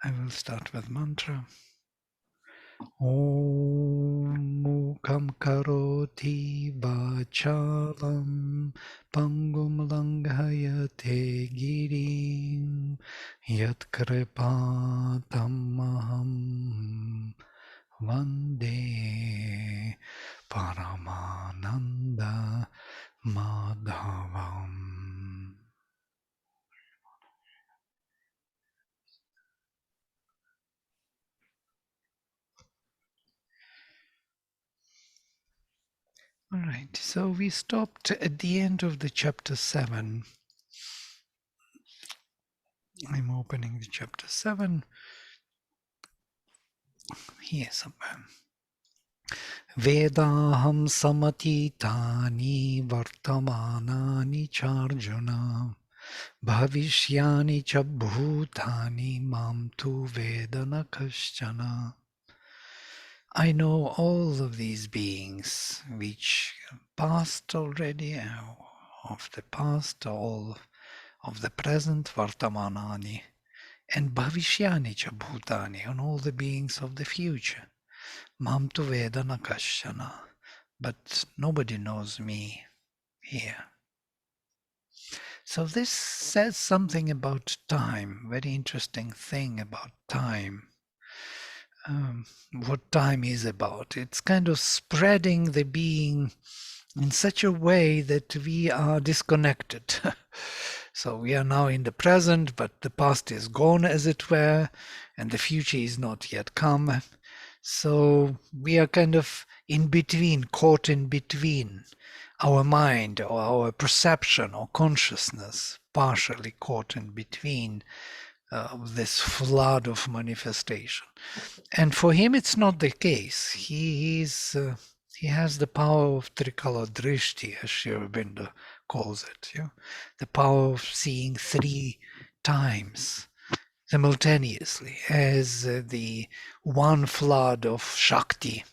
I will start with mantra. Om Mukam Karoti Vachalam Pangum Langhayate Girim Yat Kripatamaham Vande Paramananda Madhavam. All right, so we stopped at the end of the chapter 7. I'm opening the chapter 7 here somewhere. Vedaham samatitani vartamanani charjuna bhavishyani cha bhutani mam tu vedana kaschana. I know all of these beings which passed already, of the past, all of the present, vartamanani, and bhavishyani cha bhutani, and all the beings of the future. Mam tu vedana kaschana, but nobody knows me here. So this says something about time, very interesting thing about time. What time is about. It's kind of spreading the being in such a way that we are disconnected. So we are now in the present, but the past is gone, as it were, and the future is not yet come. So we are kind of in between, caught in between our mind or our perception or consciousness, partially caught in between this flood of manifestation. And for him, it's not the case. He has the power of Trikala Drishti, as Sri Aurobindo calls it. Yeah? The power of seeing 3 times simultaneously as the one flood of Shakti.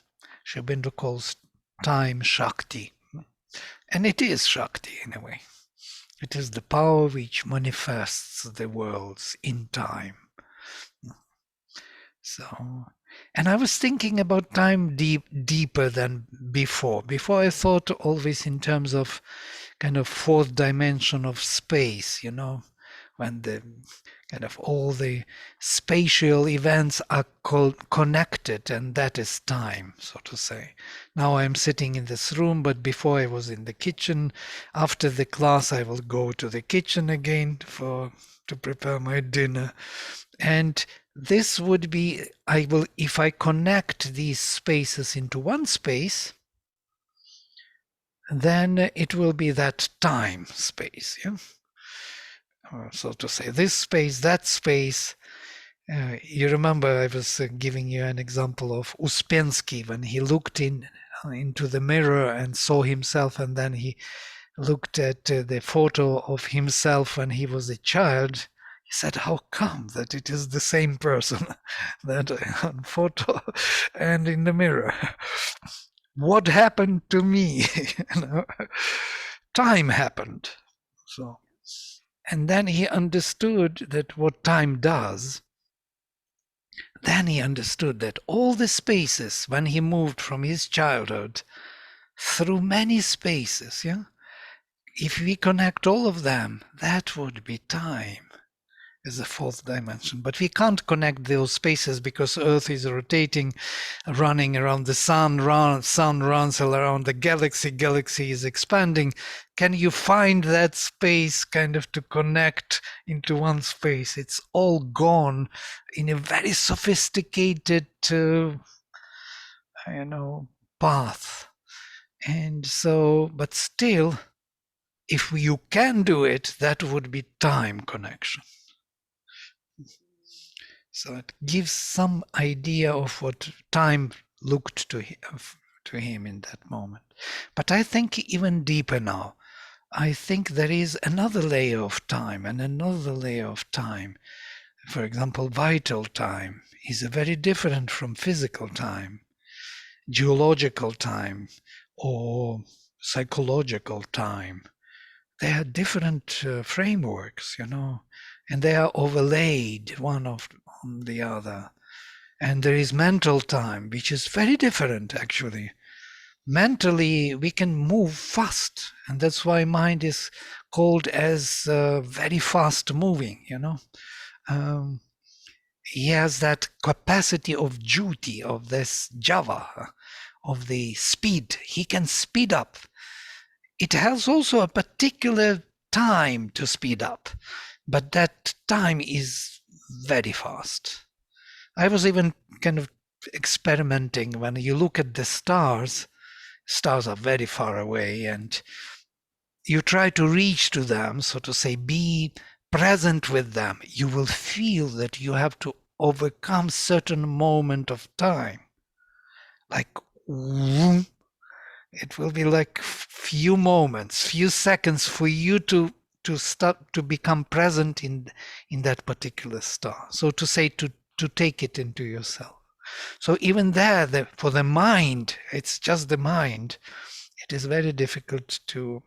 Sri Aurobindo calls time Shakti. And it is Shakti in a way. It is the power which manifests the worlds in time. So, and I was thinking about time deeper than before. Before I thought always in terms of kind of 4th dimension of space, when the kind of all the spatial events are connected, and that is time, so to say. Now I'm sitting in this room, but before I was in the kitchen. After the class, I will go to the kitchen again to prepare my dinner. And this would be, if I connect these spaces into one space, then it will be that time space. Yeah? So to say, this space, that space. You remember I was giving you an example of Uspensky when he looked into the mirror and saw himself, and then he looked at the photo of himself when he was a child. He said, how come that it is the same person that on photo and in the mirror? What happened to me? Time happened. So, and then he understood that what time does. Then he understood that all the spaces, when he moved from his childhood through many spaces, yeah, if we connect all of them, that would be time as a 4th dimension. But we can't connect those spaces because Earth is rotating, running around the sun, sun runs around the galaxy is expanding. Can you find that space kind of to connect into one space? It's all gone in a very sophisticated, path. And so, but still, if you can do it, that would be time connection. So it gives some idea of what time looked to him in that moment. But I think even deeper now. I think there is another layer of time and another layer of time. For example, vital time is very different from physical time, geological time, or psychological time. They are different frameworks, and they are overlaid one on the other. And there is mental time, which is very different actually. Mentally, we can move fast, and that's why mind is called as very fast moving, Um, he has that capacity of duty, of this Java, of the speed. He can speed up. It has also a particular time to speed up, but that time is very fast. I was even kind of experimenting when you look at the stars. Stars are very far away, and you try to reach to them, so to say, be present with them. You will feel that you have to overcome certain moment of time, like it will be like few moments, few seconds for you to start to become present in that particular star, so to say, to take it into yourself. So even there, for the mind, it's just the mind, it is very difficult to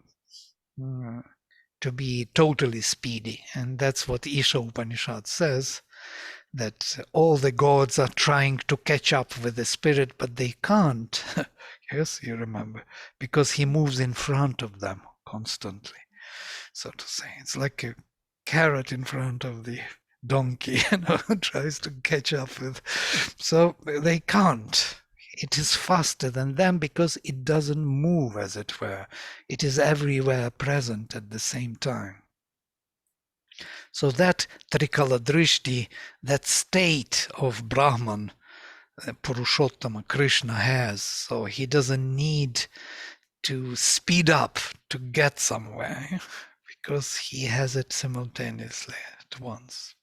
be totally speedy. And that's what Isha Upanishad says, that all the gods are trying to catch up with the spirit, but they can't. Yes, you remember, because he moves in front of them constantly, so to say. It's like a carrot in front of the donkey, tries to catch up with. So they can't. It is faster than them because it doesn't move, as it were. It is everywhere present at the same time. So that Trikala Drishti, that state of Brahman, Purushottama, Krishna has, so he doesn't need to speed up to get somewhere because he has it simultaneously at once.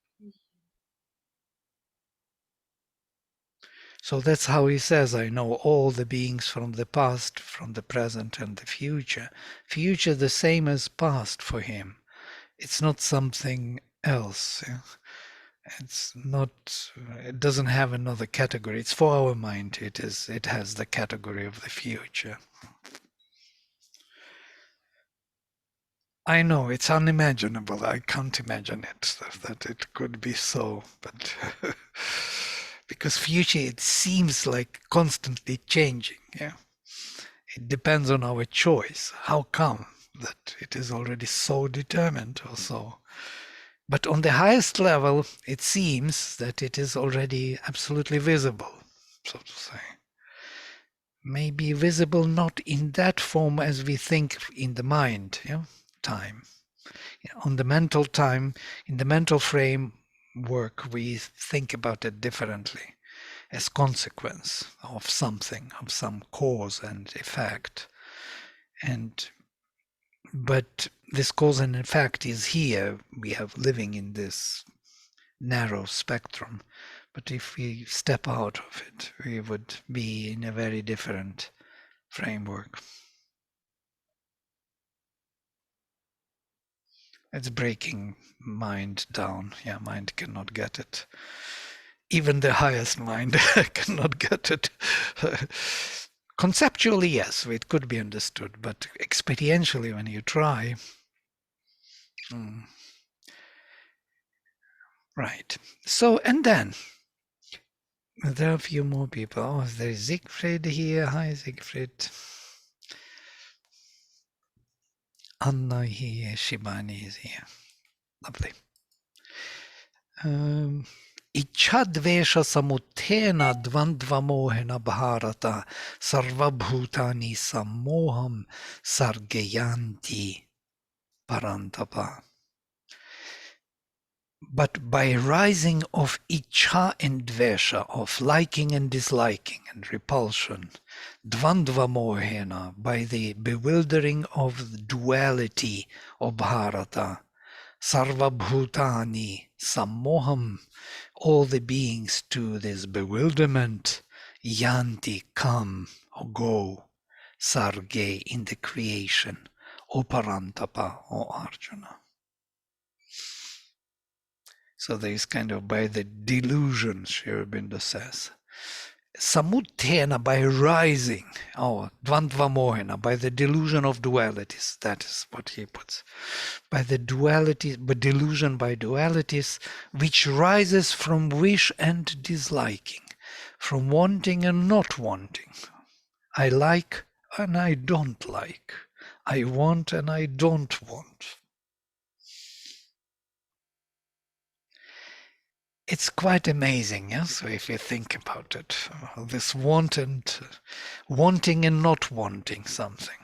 So that's how he says, I know all the beings from the past, from the present, and the future. Future the same as past for him. It's not something else. It's not, it doesn't have another category. It's for our mind. It has the category of the future. I know it's unimaginable. I can't imagine it, that it could be so, but because future, it seems like constantly changing. Yeah, it depends on our choice. How come that it is already so determined or so? But on the highest level, it seems that it is already absolutely visible, so to say. Maybe visible not in that form as we think in the mind, time. On the mental time, in the mental framework, we think about it differently, as consequence of something, of some cause and effect. But this cause and effect is here. We are living in this narrow spectrum. But if we step out of it, we would be in a very different framework. It's breaking mind down. Yeah, mind cannot get it. Even the highest mind cannot get it. Conceptually, yes, it could be understood, but experientially, when you try, right. So, and then there are a few more people. Oh, there's Siegfried here. Hi, Siegfried. Anna here. Shibani is here. Lovely. Ichadvesha samuthena dvandvamohena bharata sarvabhutani sammoham sargayanti parantapa. But by rising of icha and dvesha, of liking and disliking and repulsion, dvandva mohena, by the bewildering of duality of bharata, sarva bhutani sammoham, all the beings to this bewilderment, yanti, come or go, sarge, in the creation, o parantapa, o Arjuna. So there is kind of by the delusion, Sri Aurobindo says, Samuttena, by rising, or dvandva mohana, by the delusion of dualities. That is what he puts. By the duality, but delusion by dualities, which rises from wish and disliking, from wanting and not wanting. I like and I don't like. I want and I don't want. It's quite amazing, yeah? So if you think about it, this wanting and not wanting something,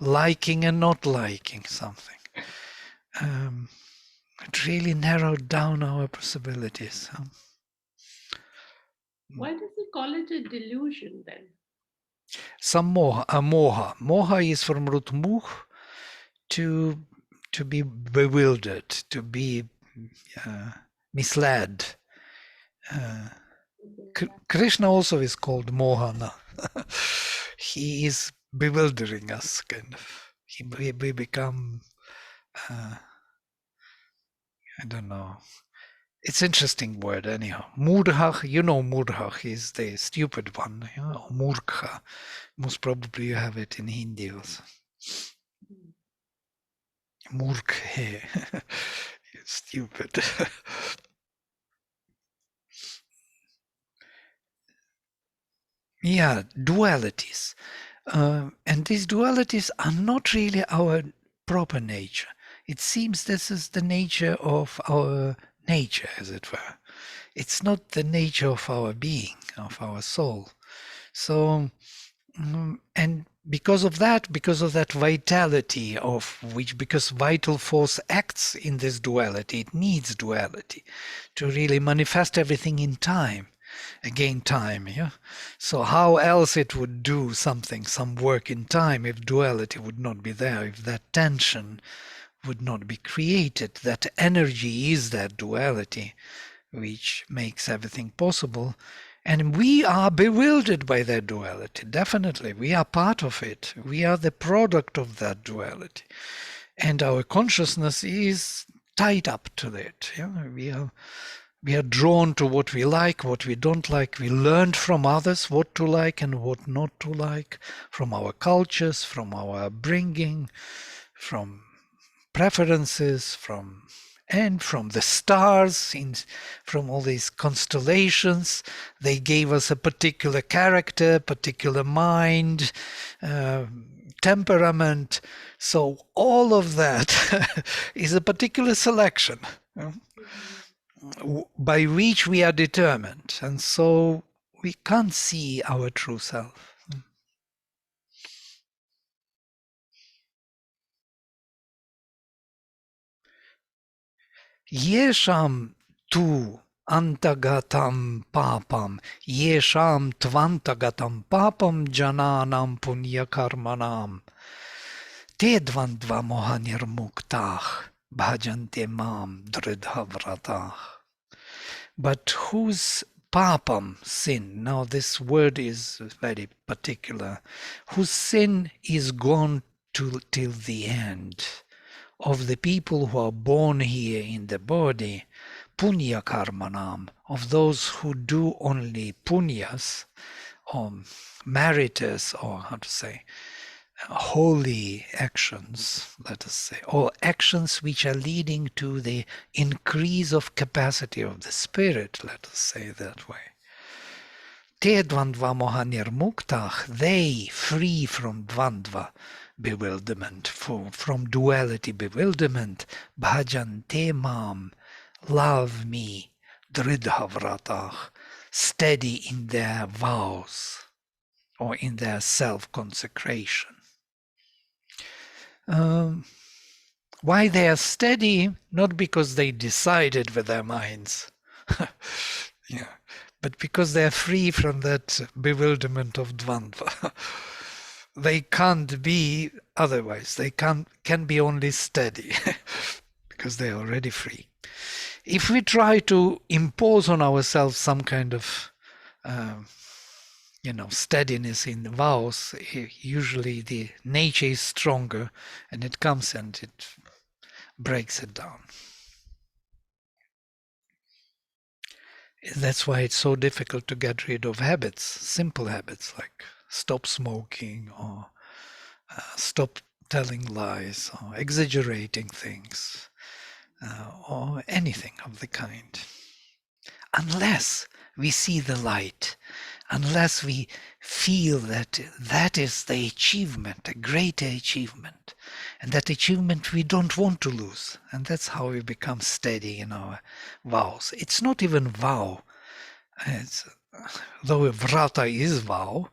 liking and not liking something. It really narrowed down our possibilities. Why does he call it a delusion then? Some moha. Moha. Moha is from root muh, to be bewildered, to be misled. Krishna also is called Mohana. He is bewildering us, kind of. We become, I don't know. It's an interesting word, anyhow. Murha, you know Murha is the stupid one. You know, Murkha. Most probably you have it in Hindi also. Murkhe. Stupid. Yeah, dualities. And these dualities are not really our proper nature. It seems this is the nature of our nature, as it were. It's not the nature of our being, of our soul. So, and because of that vitality of which, because vital force acts in this duality, it needs duality to really manifest everything in time. Again, time, yeah? So how else it would do something, some work in time, if duality would not be there, if that tension would not be created. That energy is that duality which makes everything possible. And we are bewildered by that duality, definitely. We are part of it. We are the product of that duality. And our consciousness is tied up to it. Yeah? We are drawn to what we like, what we don't like. We learned from others what to like and what not to like, from our cultures, from our upbringing, from preferences, from the stars, from all these constellations. They gave us a particular character, particular mind, temperament. So all of that is a particular selection by which we are determined. And so we can't see our true self. Yesham tu antagatam papam, yesham tvantagatam papam jananam punyakarmanam, te dvandva mohanirmuktah bhajante mam dridhavratah. But whose papam, sin, now this word is very particular, whose sin is gone till the end, of the people who are born here in the body, punya karmanam, of those who do only punyas, or meritus, or how to say, holy actions, let us say, or actions which are leading to the increase of capacity of the spirit, let us say that way. Te dvandva mohanirmuktah, they free from dvandva, bewilderment, from duality bewilderment, bhajante mam, love me, dridhavratah, steady in their vows or in their self-consecration. Why they are steady? Not because they decided with their minds, yeah, but because they are free from that bewilderment of dvandva. They can't be otherwise. They can be only steady because they are already free. If we try to impose on ourselves some kind of steadiness in the vows, usually the nature is stronger and it comes and it breaks it down. That's why it's so difficult to get rid of habits, simple habits like stop smoking or stop telling lies or exaggerating things or anything of the kind. Unless we see the light, unless we feel that that is the achievement, a greater achievement, and that achievement we don't want to lose. And that's how we become steady in our vows. It's not even vow. It's, though vrata is vow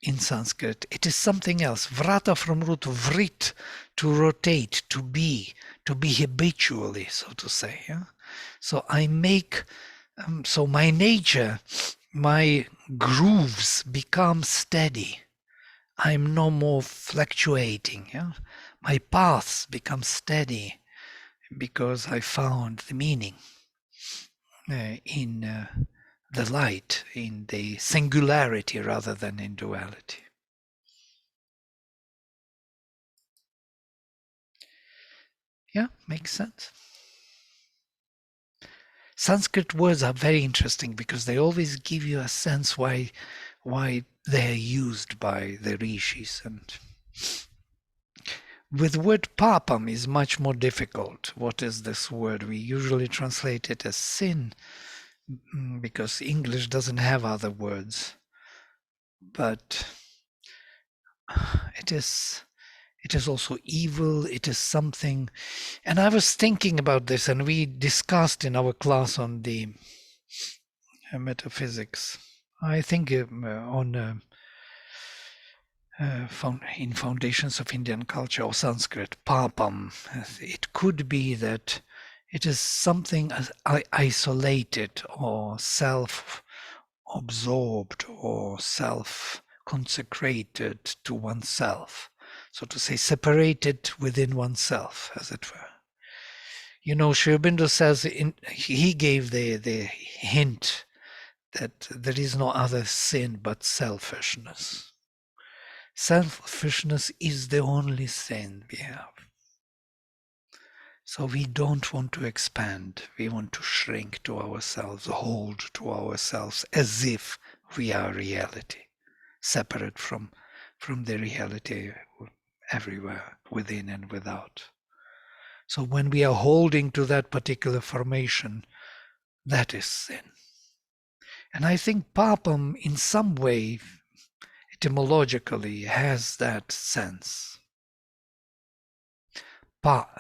in Sanskrit, it is something else. Vrata from root vrit, to rotate, to be habitually, so to say. Yeah? So I make, so my nature, my grooves become steady. I'm no more fluctuating. Yeah? My paths become steady because I found the meaning in the light, in the singularity rather than in duality. Yeah, makes sense. Sanskrit words are very interesting because they always give you a sense why they're used by the rishis. And with word papam is much more difficult. What is this word? We usually translate it as sin because English doesn't have other words. But it is also evil. It is something. And I was thinking about this, and we discussed in our class on the metaphysics. I think on in Foundations of Indian Culture or Sanskrit, papam. It could be that it is something isolated or self-absorbed or self-consecrated to oneself, so to say, separated within oneself, as it were. You know, Sri Aurobindo says he gave the hint that there is no other sin but selfishness. Selfishness is the only sin we have. So we don't want to expand. We want to shrink to ourselves, hold to ourselves as if we are reality, separate from the reality everywhere, within and without. So when we are holding to that particular formation, that is sin. And I think papam in some way etymologically has that sense.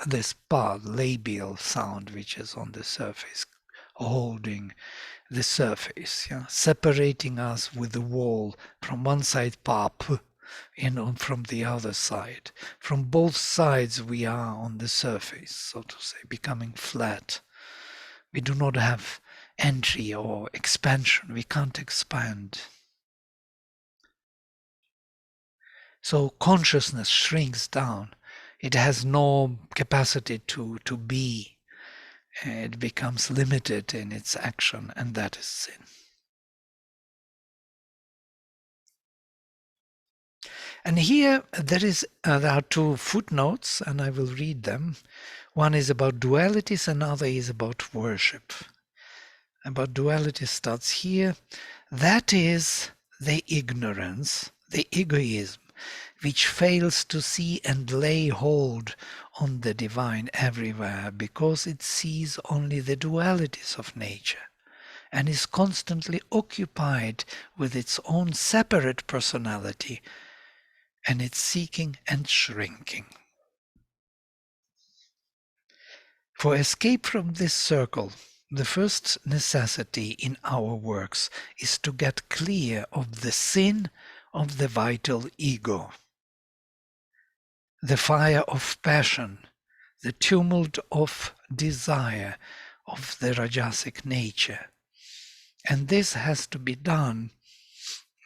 This pa, labial sound which is on the surface, holding the surface, yeah? Separating us with the wall from one side pap and from the other side. From both sides we are on the surface, so to say, becoming flat. We do not have entry or expansion. We can't expand. So consciousness shrinks down. It has no capacity to be. It becomes limited in its action, and that is sin. And here there are two footnotes, and I will read them. One is about dualities, another is about worship. About duality starts here. That is the ignorance, the egoism, which fails to see and lay hold on the divine everywhere because it sees only the dualities of nature and is constantly occupied with its own separate personality and its seeking and shrinking. For escape from this circle, the first necessity in our works is to get clear of the sin of the vital ego, the fire of passion, the tumult of desire of the rajasic nature. And this has to be done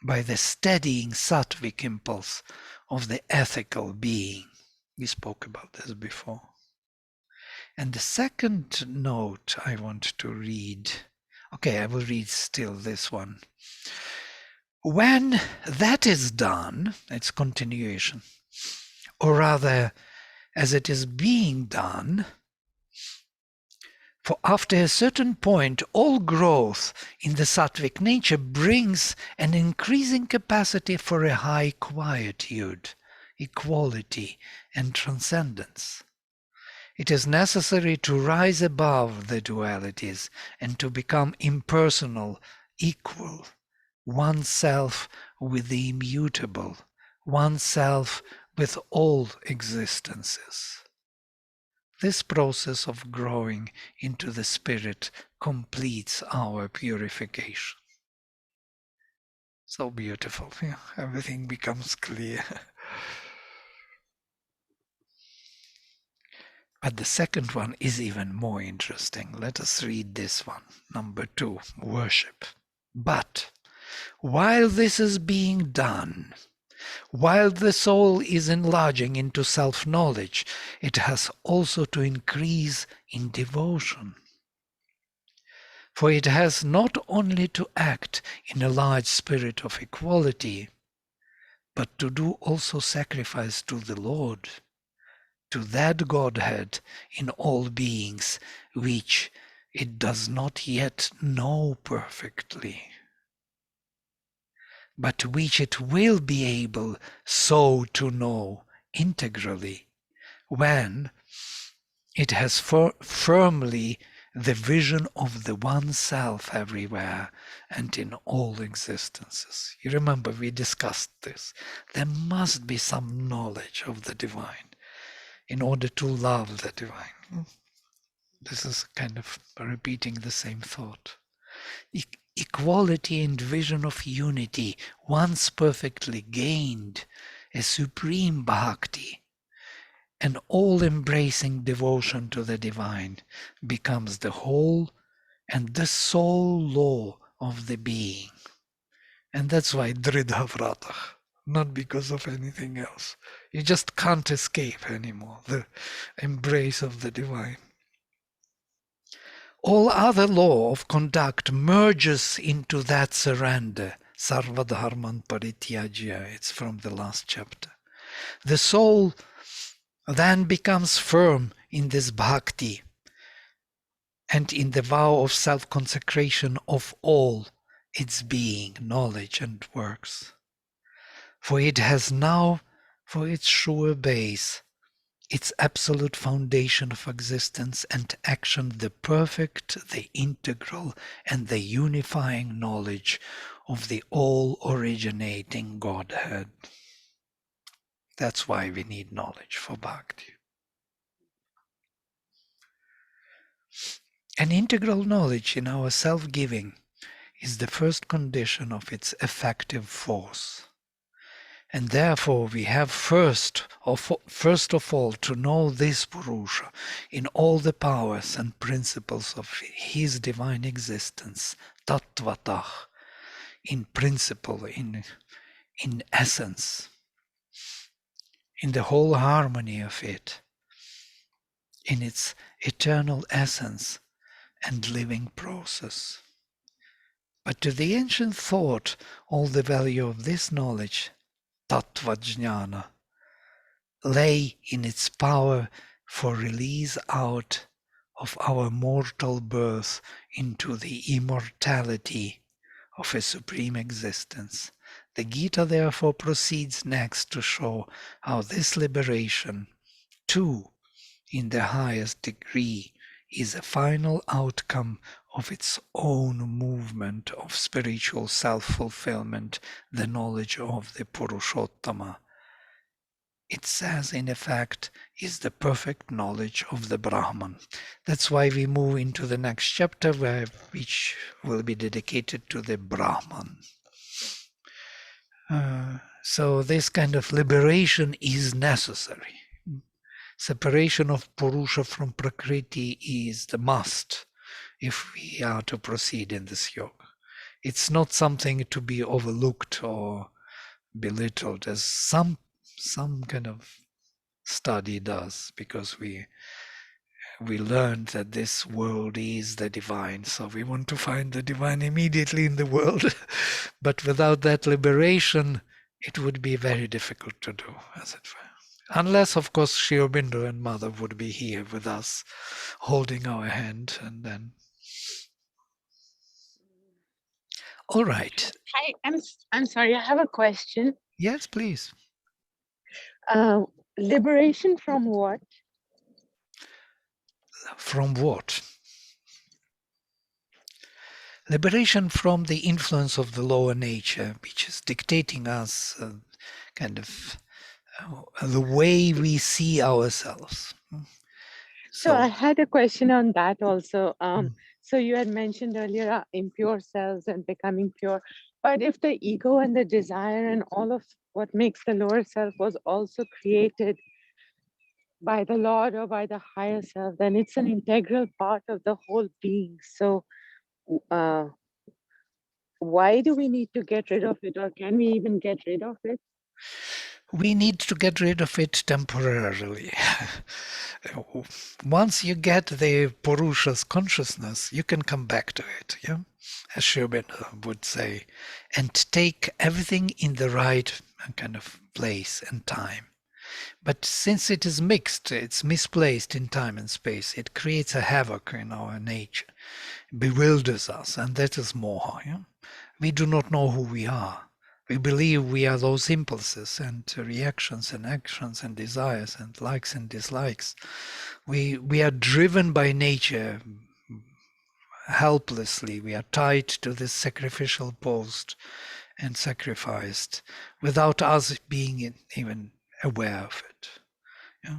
by the steadying sattvic impulse of the ethical being. We spoke about this before. And the second note I want to read, okay, I will read still this one. When that is done, it's continuation, or rather, as it is being done, For after a certain point, all growth in the sattvic nature brings an increasing capacity for a high quietude, equality, and transcendence. It is necessary to rise above the dualities and to become impersonal, equal, oneself with the immutable, oneself with all existences. This process of growing into the Spirit completes our purification. So beautiful. Yeah, everything becomes clear. But the second one is even more interesting. Let us read this one. Number 2, worship. But while this is being done, while the soul is enlarging into self-knowledge, it has also to increase in devotion. For it has not only to act in a large spirit of equality, but to do also sacrifice to the Lord, to that Godhead in all beings, which it does not yet know perfectly, but which it will be able so to know integrally when it has firmly the vision of the one self everywhere and in all existences. You remember we discussed this. There must be some knowledge of the divine in order to love the divine. This is kind of repeating the same thought. Equality and vision of unity, once perfectly gained, a supreme bhakti, an all-embracing devotion to the divine becomes the whole and the sole law of the being. And that's why Dridha Vrata, not because of anything else. You just can't escape anymore the embrace of the divine. All other law of conduct merges into that surrender. Sarvadharman Parityajya, it's from the last chapter. The soul then becomes firm in this bhakti and in the vow of self-consecration of all its being, knowledge and works. For it has now for its sure base, its absolute foundation of existence and action, the perfect, the integral, and the unifying knowledge of the all-originating Godhead. That's why we need knowledge for bhakti. An integral knowledge in our self-giving is the first condition of its effective force. And therefore we have first of all to know this Purusha in all the powers and principles of his divine existence, Tattvatah, in principle, in essence, in the whole harmony of it, in its eternal essence and living process. But to the ancient thought, all the value of this knowledge, Tattvajnana, lay in its power for release out of our mortal birth into the immortality of a supreme existence. The Gita therefore proceeds next to show how this liberation, too, in the highest degree, is a final outcome of its own movement of spiritual self-fulfillment, the knowledge of the Purushottama. It says, in effect, is the perfect knowledge of the Brahman. That's why we move into the next chapter, which will be dedicated to the Brahman. So this kind of liberation is necessary. Separation of Purusha from Prakriti is the must if we are to proceed in this yoga. It's not something to be overlooked or belittled as some kind of study does, because we learned that this world is the divine, so we want to find the divine immediately in the world. But without that liberation, it would be very difficult to do, as it were. Unless, of course, Sri Aurobindo and Mother would be here with us, holding our hand, and then. All right. Hi, I'm sorry. I have a question. Yes, please. Uh, Liberation from what? From what? Liberation from the influence of the lower nature, which is dictating us kind of the way we see ourselves. So I had a question on that also. Mm. So you had mentioned earlier impure selves and becoming pure. But if the ego and the desire and all of what makes the lower self was also created by the Lord or by the higher self, then it's an integral part of the whole being. So uh, why do we need to get rid of it, or can we even get rid of it? We need to get rid of it temporarily. Once you get the Purusha's consciousness, you can come back to it, yeah? As Sri Aurobindo would say, and take everything in the right kind of place and time. But since it is mixed, it's misplaced in time and space, it creates a havoc in our nature, bewilders us, and that is moha. Yeah? We do not know who we are. We believe we are those impulses and reactions and actions and desires and likes and dislikes. We are driven by nature helplessly. We are tied to this sacrificial post and sacrificed without us being even aware of it. Yeah.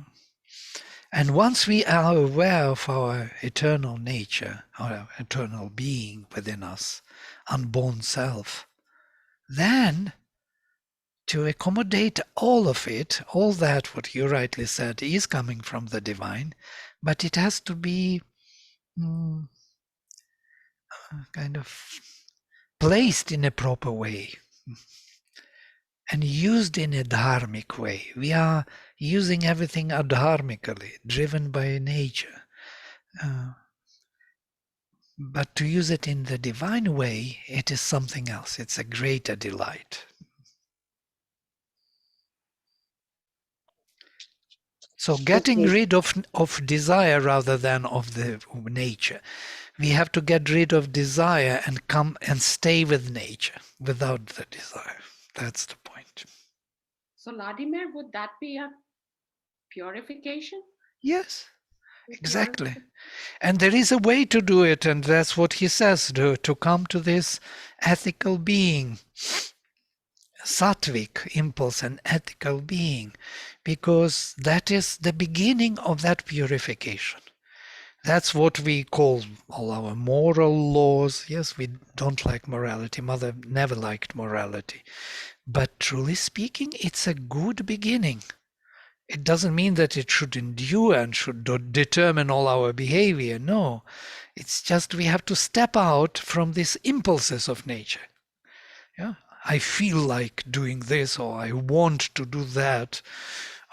And once we are aware of our eternal nature, our eternal being within us, unborn self, then to accommodate all of it, all that what you rightly said is coming from the divine, but it has to be kind of placed in a proper way and used in a dharmic way. We are using everything adharmically, driven by nature. But to use it in the divine way, it is something else. It's a greater delight. So getting Okay. rid of desire rather than of the nature. We have to get rid of desire and come and stay with nature without the desire. That's the point. So, Vladimir, would that be a purification? Yes, A exactly. And there is a way to do it, and that's what he says, to come to this ethical being, sattvic impulse and ethical being, because that is the beginning of that purification. That's what we call all our moral laws. Yes, we don't like morality. Mother never liked morality. But truly speaking, it's a good beginning. It doesn't mean that it should endure and should determine all our behavior. No, it's just we have to step out from these impulses of nature. Yeah, I feel like doing this, or I want to do that,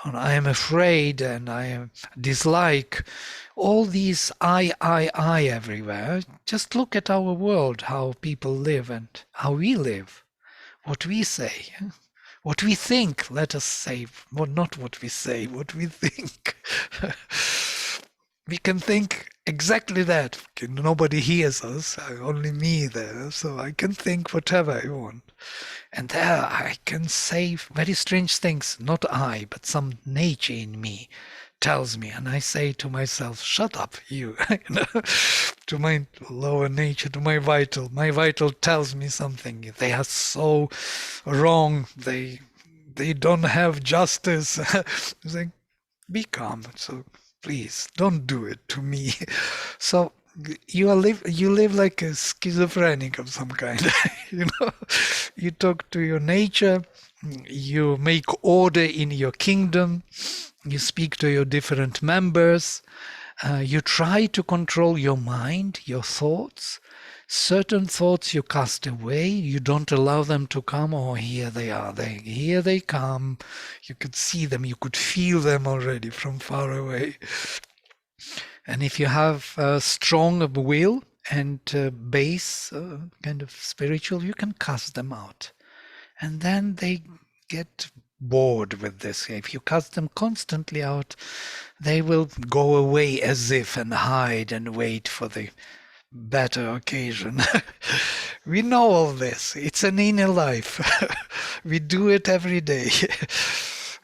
and I am afraid and I dislike all these I everywhere. Just look at our world, how people live and how we live, what we say, what we think. Let us say, well, not what we say, what we think. We can think exactly that. Nobody hears us, only me there, so I can think whatever I want. And there I can say very strange things. Not I, but some nature in me tells me, and I say to myself, shut up, you. To my lower nature, to my vital. My vital tells me something. They are so wrong. They don't have justice. It's like, be calm. So please don't do it to me. So you live like a schizophrenic of some kind. you know, you talk to your nature, you make order in your kingdom, you speak to your different members, you try to control your mind, your thoughts. Certain thoughts you cast away, you don't allow them to come. Oh, here they are, here they come. You could see them, you could feel them already from far away. And if you have a strong will and base, kind of spiritual, you can cast them out. And then they get bored with this. If you cast them constantly out, they will go away as if and hide and wait for the better occasion. We know all this. It's an inner life. We do it every day.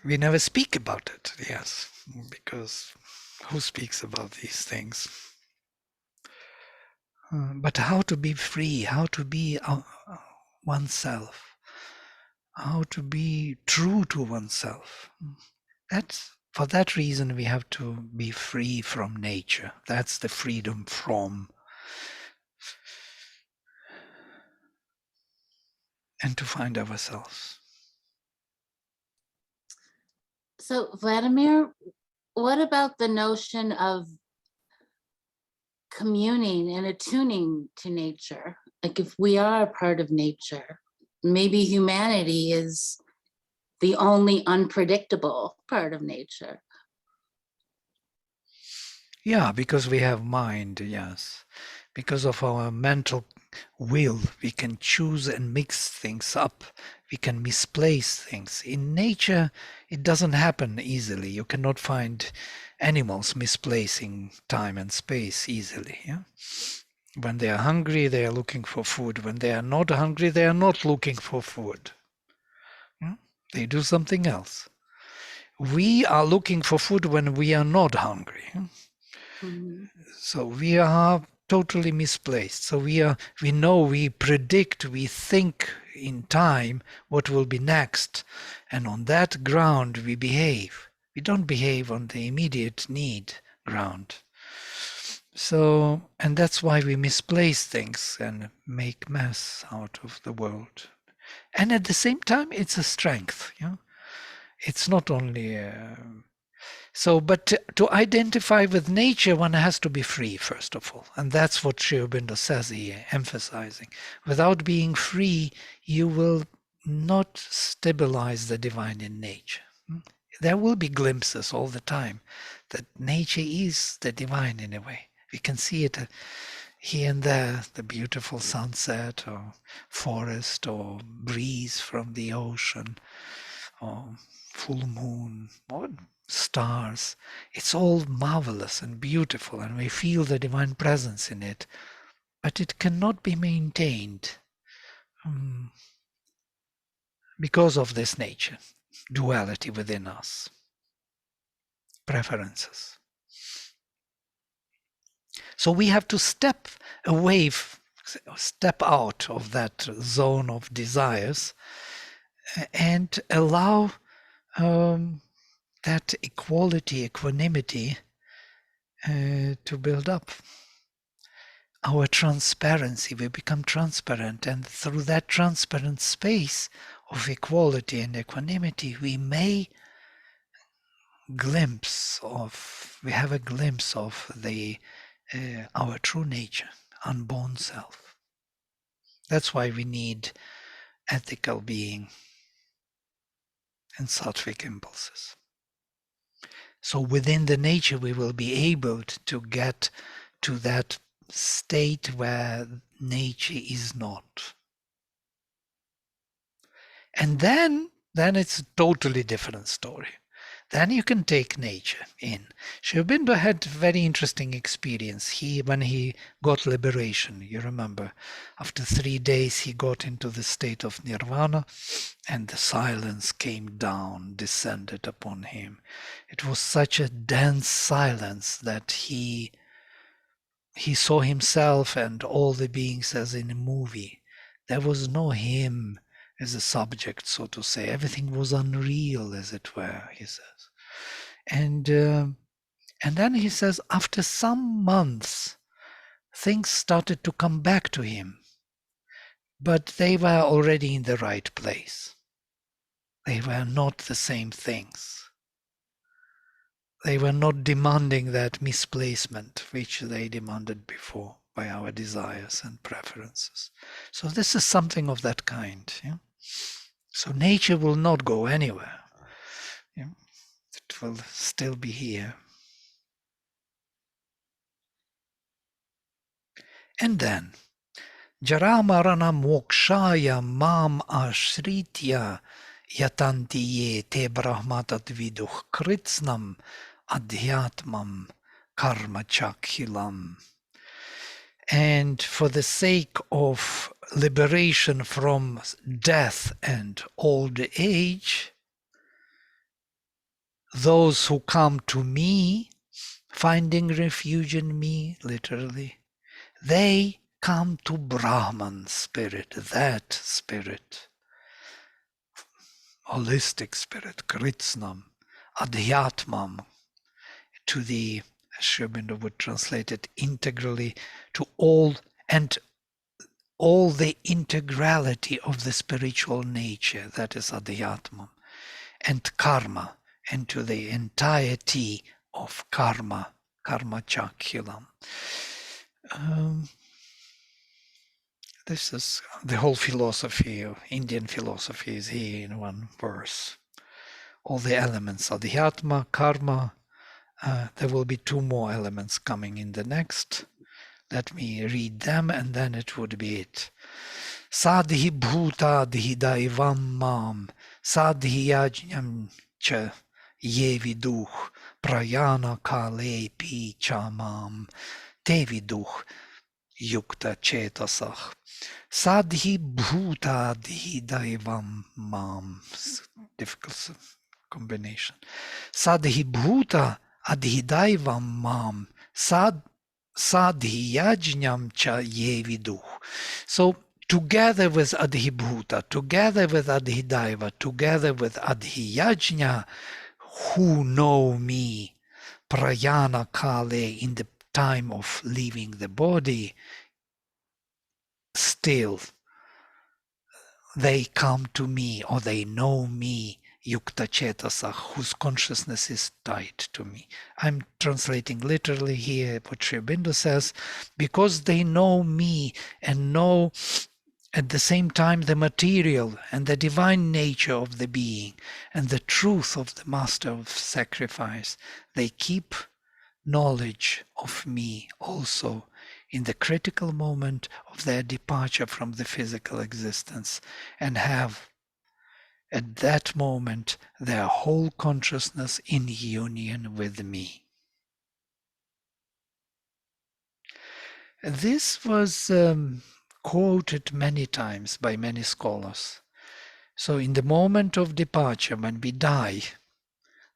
We never speak about it, yes, because who speaks about these things? But how to be free, how to be oneself, how to be true to oneself. That's for that reason we have to be free from nature. That's the freedom from, and to find ourselves. So Vladimir, what about the notion of communing and attuning to nature? Like if we are a part of nature, maybe humanity is the only unpredictable part of nature. Yeah, because we have mind, yes. Because of our mental will, we can choose and mix things up. We can misplace things. In nature, it doesn't happen easily. You cannot find animals misplacing time and space easily. Yeah? When they are hungry, they are looking for food. When they are not hungry, they are not looking for food. Yeah? They do something else. We are looking for food when we are not hungry. Yeah? Mm-hmm. So we are totally misplaced. So we know, we predict, we think in time what will be next, and on that ground we behave. We don't behave on the immediate need ground. So, and that's why we misplace things and make mess out of the world. And at the same time, it's a strength. You know? It's not only so, but to identify with nature, one has to be free, first of all. And that's what Sri Aurobindo says here, emphasizing. Without being free, you will not stabilize the divine in nature. There will be glimpses all the time that nature is the divine in a way. We can see it here and there, the beautiful sunset or forest or breeze from the ocean or full moon or stars. It's all marvelous and beautiful, and we feel the divine presence in it, but it cannot be maintained because of this nature, duality within us, preferences. So we have to step away, step out of that zone of desires and allow that equality, equanimity to build up. Our transparency, we become transparent, and through that transparent space of equality and equanimity, we have a glimpse of the our true nature, unborn self. That's why we need ethical being and sattvic impulses. So within the nature, we will be able to get to that state where nature is not. And then it's a totally different story. Then you can take nature in. Sri Aurobindo had a very interesting experience. When he got liberation, you remember, after 3 days he got into the state of nirvana, and the silence came down, descended upon him. It was such a dense silence that he saw himself and all the beings as in a movie. There was no him as a subject, so to say. Everything was unreal, as it were, he says. And then he says, after some months, things started to come back to him, but they were already in the right place. They were not the same things. They were not demanding that misplacement which they demanded before by our desires and preferences. So this is something of that kind. Yeah? So nature will not go anywhere. Yeah? It will still be here. And then, Jara Marana Mokshaya Mam Ashritya yatanti ye te brahmatat viduh kritsnam adhyatmam karma chakhilam. And for the sake of liberation from death and old age, those who come to me, finding refuge in me, literally, they come to Brahman spirit, that spirit, holistic spirit, Kritsnam, Adhyatmam, to the, as Sri Aurobindo would translate it, integrally, to all and all the integrality of the spiritual nature, that is Adhyatmam, and karma, and to the entirety of karma, karma chakhilam. This is the whole philosophy, Indian philosophy is here in one verse. All the elements, adhyatma, karma. There will be two more elements coming in the next. Let me read them and then it would be it. Sadhi bhuta daivam mam, sadhi yajnam cha ye viduh, prayana kale pi chamam, te viduh, yukta chetasah. Sadhi bhuta daivam mam. Difficult combination. Sadhi bhuta adhidaivam mam. Sadhi yajñam cha ye viduh. So together with adhibhuta, together with adhidaiva, together with adhiyajna, who know me, prayana kale, in the time of leaving the body, still they come to me or they know me, yukta chetasa, whose consciousness is tied to me. I'm translating literally here what Sri Aurobindo says, because they know me and know at the same time the material and the divine nature of the being and the truth of the master of sacrifice, they keep knowledge of me also in the critical moment of their departure from the physical existence, and have at that moment their whole consciousness in union with me. This was quoted many times by many scholars. So in the moment of departure, when we die,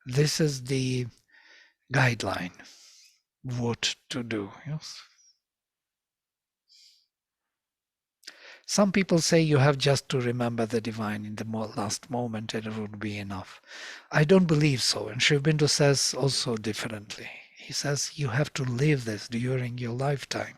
this is the guideline, what to do. Yes? Some people say you have just to remember the divine in the last moment and it would be enough. I don't believe so. And Sri Aurobindo says also differently. He says you have to live this during your lifetime.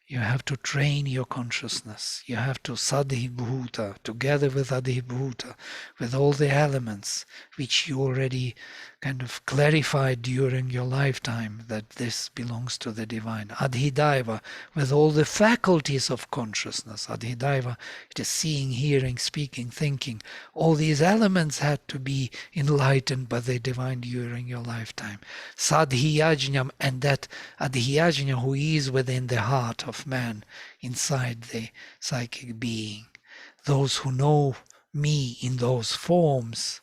You have to train your consciousness. You have to sadhibhuta, together with adhibhuta, with all the elements which you already kind of clarified during your lifetime that this belongs to the divine. Adhidaiva, with all the faculties of consciousness. Adhidaiva, it is seeing, hearing, speaking, thinking. All these elements had to be enlightened by the divine during your lifetime. Sadhiyajñam, and that adhiyajña who is within the heart of man, inside the psychic being. Those who know me in those forms,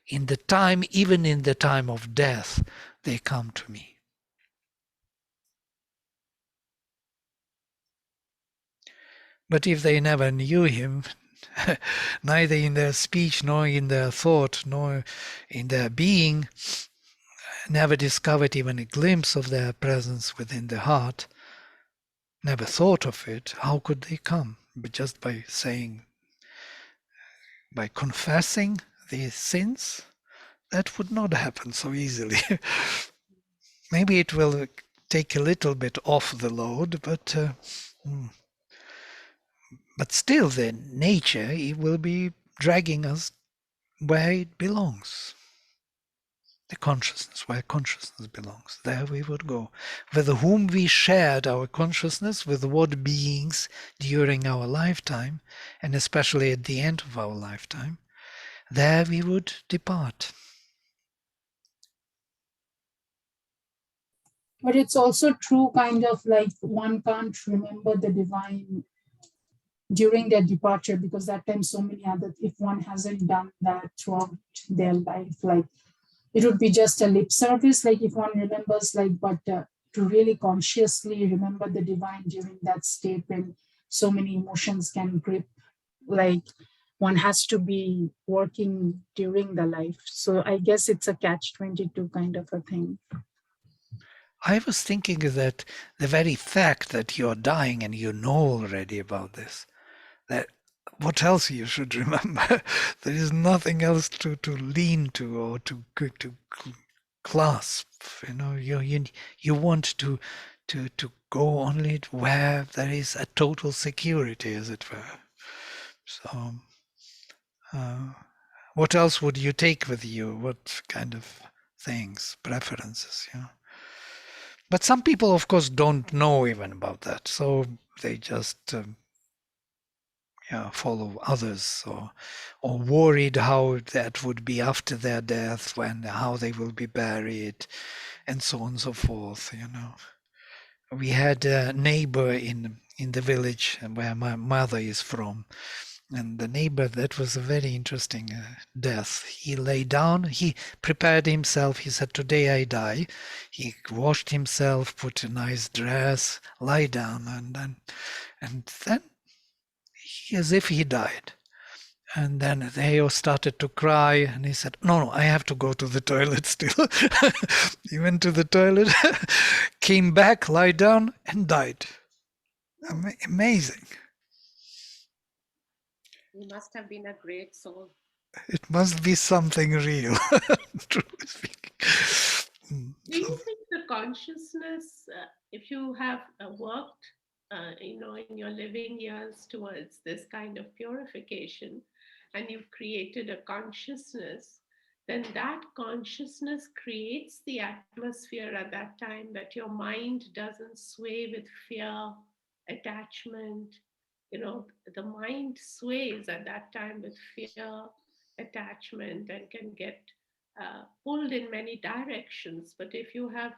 in the time, even in the time of death, they come to me. But if they never knew him, neither in their speech, nor in their thought, nor in their being, never discovered even a glimpse of their presence within the heart, never thought of it, how could they come? But just by saying, by confessing these sins, that would not happen so easily. Maybe it will take a little bit off the load, but still the nature, it will be dragging us where it belongs. The consciousness, where consciousness belongs. There we would go. With whom we shared our consciousness, with what beings during our lifetime, and especially at the end of our lifetime, there we would depart. But it's also true, kind of like one can't remember the divine during their departure, because that time so many other, if one hasn't done that throughout their life, like it would be just a lip service, like if one remembers, like, but to really consciously remember the divine during that state when so many emotions can grip, like one has to be working during the life. So I guess it's a catch-22 kind of a thing. I was thinking that the very fact that you're dying and you know already about this, that what else you should remember? There is nothing else to lean to or to clasp. You know, you want to go only where there is a total security, as it were. So, what else would you take with you? What kind of things, preferences? You know. But some people, of course, don't know even about that, so they just follow others, or worried how that would be after their death, when how they will be buried, and so on and so forth. You know, we had a neighbor in the village where my mother is from. And the neighbor, that was a very interesting death. He lay down, he prepared himself. He said, "Today I die." He washed himself, put a nice dress, lie down, and then as if he died. And then they all started to cry, and he said, no, I have to go to the toilet still." He went to the toilet, came back, lie down, and died. Amazing. He must have been a great soul. It must be something real, truly speaking. Do you think the consciousness, if you have worked, in your living years towards this kind of purification, and you've created a consciousness, then that consciousness creates the atmosphere at that time that your mind doesn't sway with fear, attachment. The mind sways at that time with fear, attachment, and can get pulled in many directions. But if you have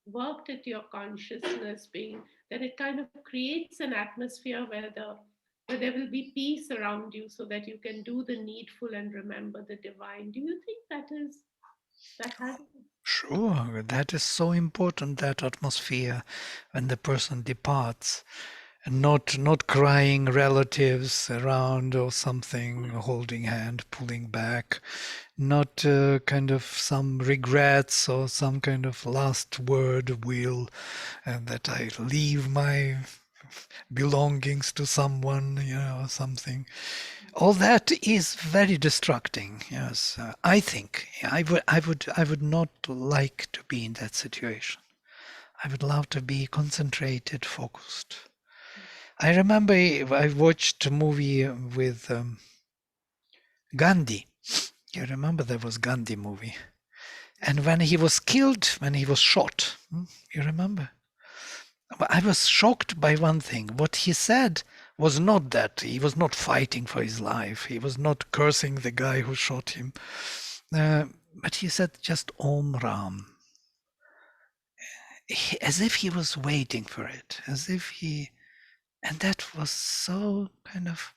worked at your consciousness being, then it kind of creates an atmosphere where there will be peace around you, so that you can do the needful and remember the divine. Do you think that has? Sure, that is so important, that atmosphere when the person departs, and not crying relatives around or something, holding hand, pulling back, not kind of some regrets or some kind of last word will, and that I leave my belongings to someone, or something. All that is very distracting. Yes, I think I would not like to be in that situation. I would love to be concentrated, focused. I remember I watched a movie with Gandhi. You remember there was Gandhi movie, and when he was killed, when he was shot, you remember? I was shocked by one thing. What he said was not that he was not fighting for his life. He was not cursing the guy who shot him. But he said just Om Ram. As if he was waiting for it. And that was so kind of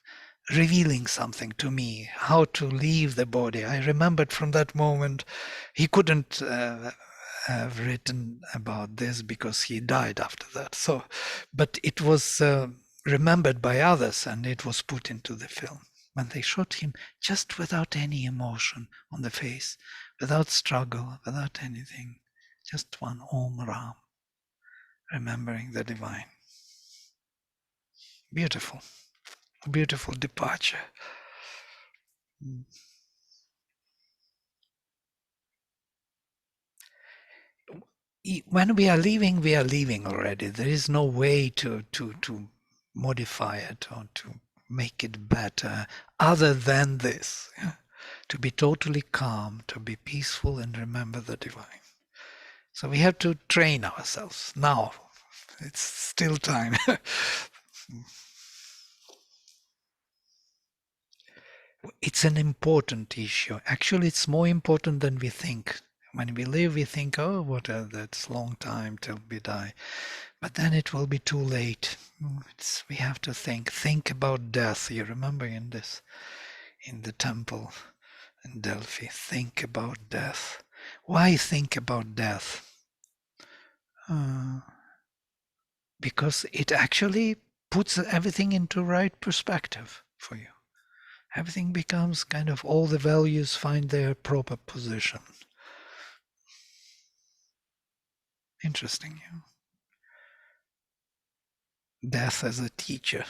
revealing something to me, how to leave the body. I remembered from that moment, he couldn't have written about this because he died after that. So, but it was remembered by others, and it was put into the film. When they shot him, just without any emotion on the face, without struggle, without anything, just one Om Ram, remembering the divine. Beautiful, beautiful departure. When we are leaving already. There is no way to modify it or to make it better other than this. To be totally calm, to be peaceful, and remember the divine. So we have to train ourselves now. It's still time. It's an important issue. Actually, it's more important than we think. When we live, we think, oh, that's long time till we die. But then it will be too late. We have to think about death. You remember in the temple in Delphi, think about death. Why think about death? Because it actually puts everything into right perspective for you. Everything becomes kind of, all the values find their proper position. Interesting. Death as a teacher.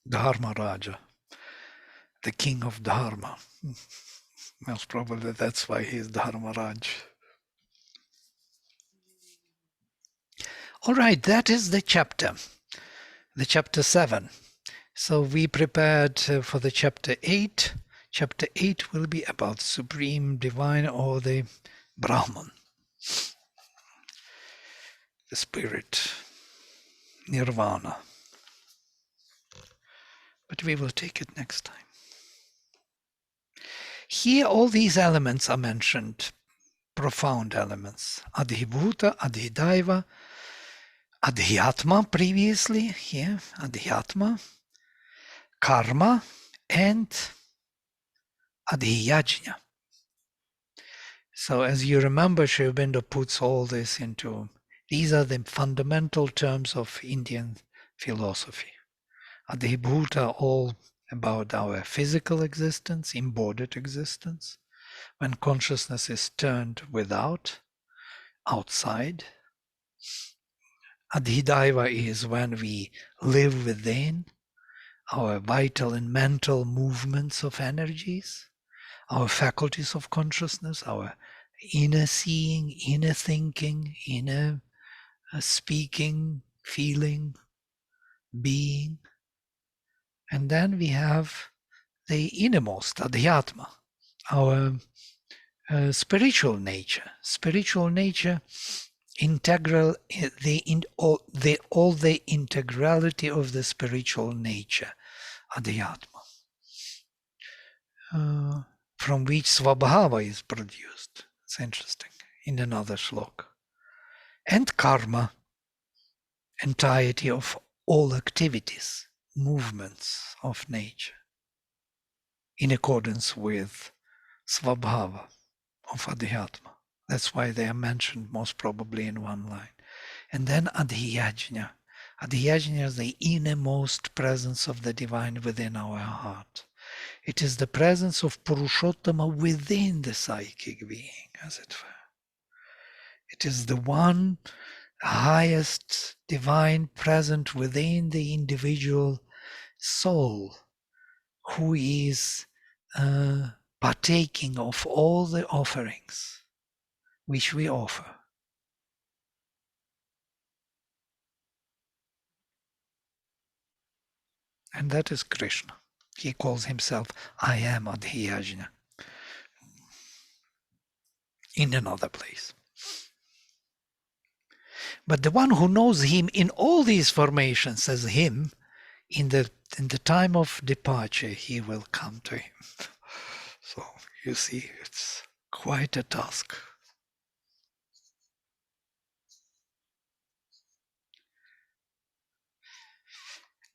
Dharma Raja, the king of Dharma. Most probably that's why he's Dharma Raj. All right, that is the chapter 7. So we prepared for the chapter 8. Chapter 8 will be about Supreme Divine, or the Brahman, the Spirit, Nirvana. But we will take it next time. Here all these elements are mentioned, profound elements. Adhibhuta, Adhidaiva, Adhyatma previously, here, Adhyatma, Karma, and Adhyajna. So as you remember, Sri Aurobindo puts all this into, these are the fundamental terms of Indian philosophy. Adhibhuta, all about our physical existence, embodied existence. When consciousness is turned without, outside. Adhidaiva is when we live within our vital and mental movements of energies, our faculties of consciousness, our inner seeing, inner thinking, inner speaking, feeling, being. And then we have the innermost, Adhyatma, our spiritual nature. Spiritual nature, integral, all the integrality of the spiritual nature, Adhyatma, from which Svabhava is produced. It's interesting, in another shlok. And karma, entirety of all activities, movements of nature, in accordance with Svabhava of Adhyatma. That's why they are mentioned most probably in one line. And then Adhyajna. Adhyajna is the innermost presence of the divine within our heart. It is the presence of Purushottama within the psychic being, as it were. It is the one highest divine present within the individual soul, who is partaking of all the offerings which we offer. And that is Krishna. He calls himself, I am Adhyajna, in another place. But the one who knows him in all these formations as him, in the time of departure, he will come to him. So you see, it's quite a task.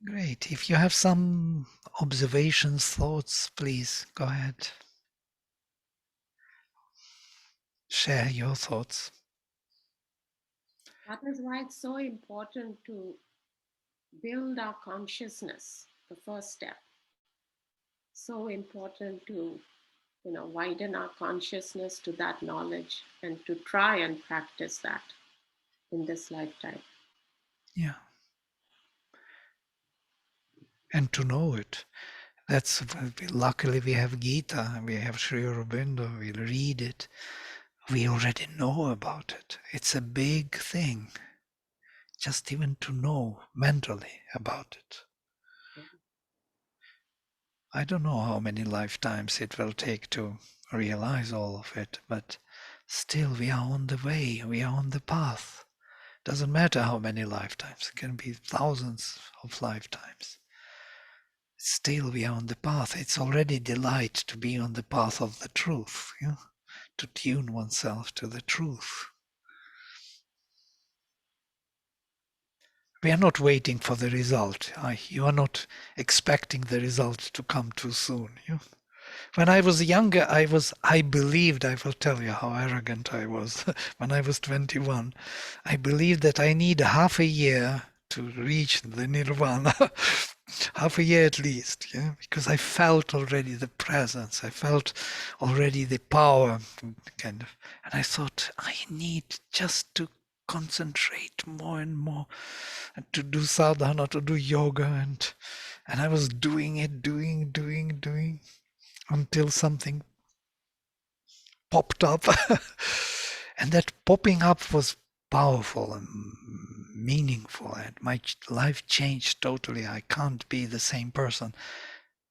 Great. If you have some observations, thoughts, please go ahead. Share your thoughts. That is why it's so important to build our consciousness, the first step. So important to, widen our consciousness to that knowledge and to try and practice that in this lifetime. Yeah. And to know it. That's, luckily we have Gita, we have Sri Aurobindo, we read it. We already know about it. It's a big thing, just even to know mentally about it. I don't know how many lifetimes it will take to realize all of it, but still we are on the way, we are on the path. Doesn't matter how many lifetimes, it can be thousands of lifetimes. Still we are on the path. It's already delight to be on the path of the truth, to tune oneself to the truth. We are not waiting for the result. You are not expecting the result to come too soon. When I was younger, I believed, I will tell you how arrogant I was when I was 21. I believed that I need half a year to reach the nirvana, half a year at least, because I felt already the presence, I felt already the power, kind of, and I thought I need just to concentrate more and more, and to do sadhana, to do yoga, and I was doing it, doing until something popped up. And that popping up was powerful and meaningful, and my life changed totally. I can't be the same person,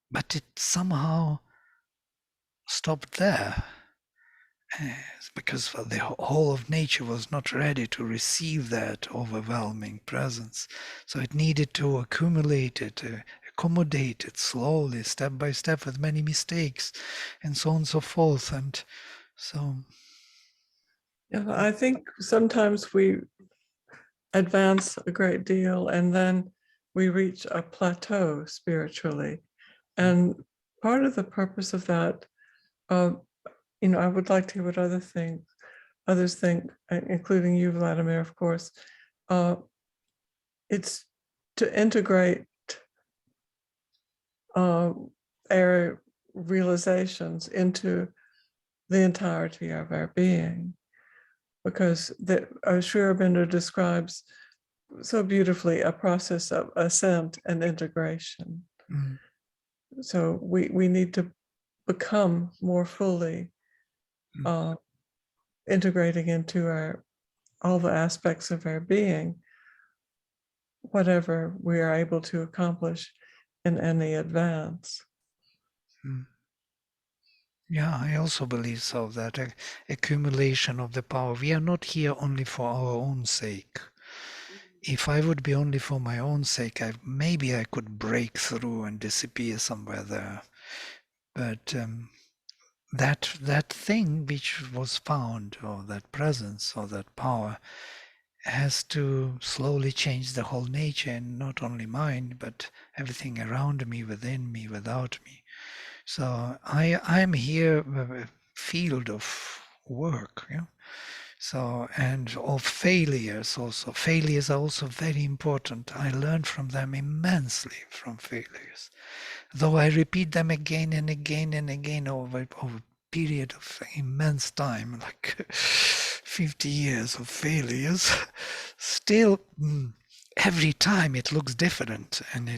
but it somehow stopped there. Because the whole of nature was not ready to receive that overwhelming presence. So it needed to accumulate it, accommodate it slowly, step by step, with many mistakes, and so on and so forth. And so, yeah, I think sometimes we advance a great deal and then we reach a plateau spiritually. And part of the purpose of that, I would like to hear what others think, including you, Vladimir, of course. It's to integrate our realizations into the entirety of our being, because Sri Aurobindo describes so beautifully a process of ascent and integration. So we need to become more fully integrating into all the aspects of our being, whatever we are able to accomplish in any advance. Yeah, I also believe so, that accumulation of the power. We are not here only for our own sake. If I would be only for my own sake, maybe I could break through and disappear somewhere there. But that thing which was found, or that presence, or that power, has to slowly change the whole nature, and not only mine, but everything around me, within me, without me. So I'm here a field of work, So, and of failures also. Failures are also very important. I learn from them immensely, from failures. Though I repeat them again and again and again over a period of immense time, like 50 years of failures, still every time it looks different, and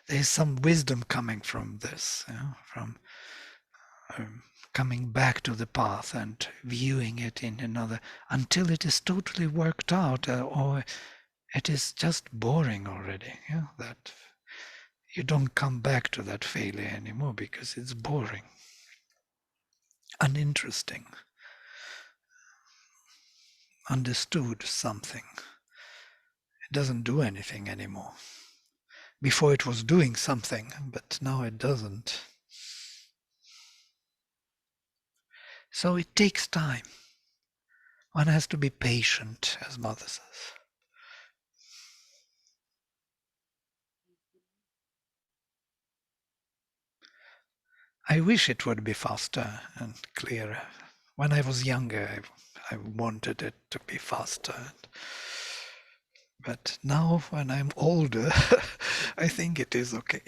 there's some wisdom coming from this, from coming back to the path and viewing it in another, until it is totally worked out, or it is just boring already. That you don't come back to that failure anymore because it's boring, uninteresting, understood something. It doesn't do anything anymore. Before it was doing something, but now it doesn't. So it takes time. One has to be patient, as Mother says. I wish it would be faster and clearer. When I was younger, I wanted it to be faster. But now, when I'm older, I think it is okay.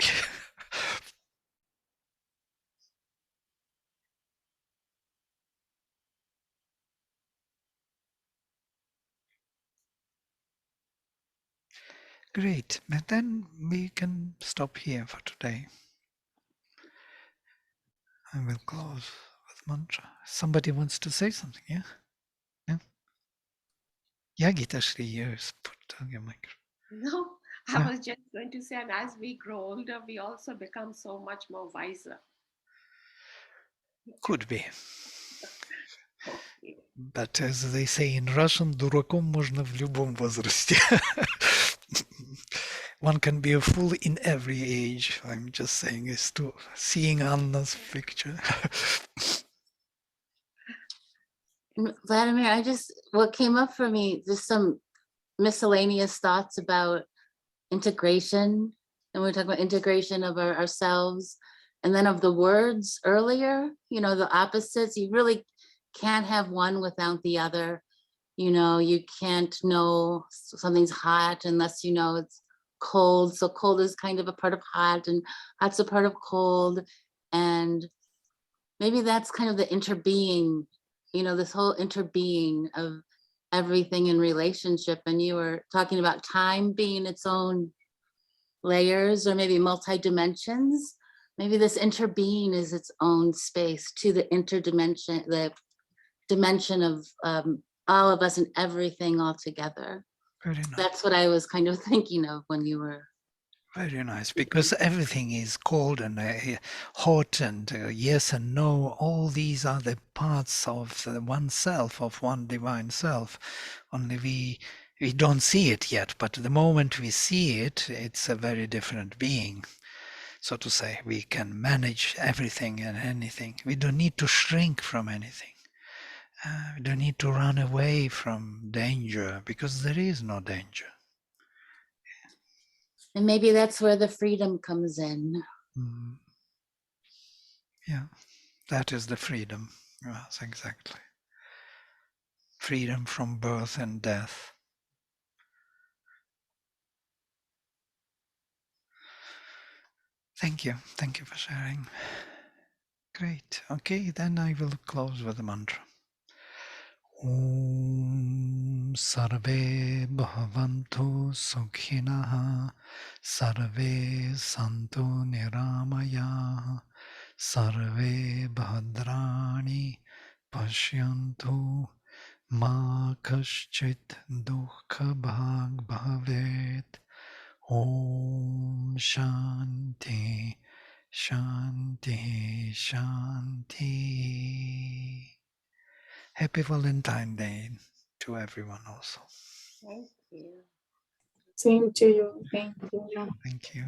Great. And then we can stop here for today. I will close with mantra. Somebody wants to say something, yeah? Yeah, Gita Shri, yes. Put down your microphone. No, Yeah. I was just going to say, and as we grow older, we also become so much more wiser. Could be. Okay. But as they say in Russian, дураком можно в любом возрасте. One can be a fool in every age. I'm just saying this to seeing Anna's picture. Vladimir, what came up for me, just some miscellaneous thoughts about integration. And we are talking about integration of ourselves and then of the words earlier, the opposites. You really can't have one without the other. You can't know something's hot unless you know it's cold. So cold is kind of a part of hot and hot's a part of cold. And maybe that's kind of the interbeing, this whole interbeing of everything in relationship. And you were talking about time being its own layers or maybe multi-dimensions. Maybe this interbeing is its own space to the interdimension, the dimension of all of us and everything all together. Very nice. That's what I was kind of thinking of when you were. Very nice, because everything is cold and hot and yes and no. All these are the parts of one self, of one divine self. Only we don't see it yet, but the moment we see it, it's a very different being. So to say, we can manage everything and anything. We don't need to shrink from anything. We don't need to run away from danger, because there is no danger. And maybe that's where the freedom comes in. Mm. Yeah, that is the freedom. Yes, exactly. Freedom from birth and death. Thank you. Thank you for sharing. Great. Okay, then I will close with the mantra. Om Sarve Bhavantu Sukhinaha Sarve Santu Niramaya Sarve Bhadrani Pashyantu Ma Kaschit Dukha Bhag Bhavet. Om Shanti Shanti Shanti. Happy Valentine's Day to everyone also. Thank you. Same to you. Thank you. Thank you.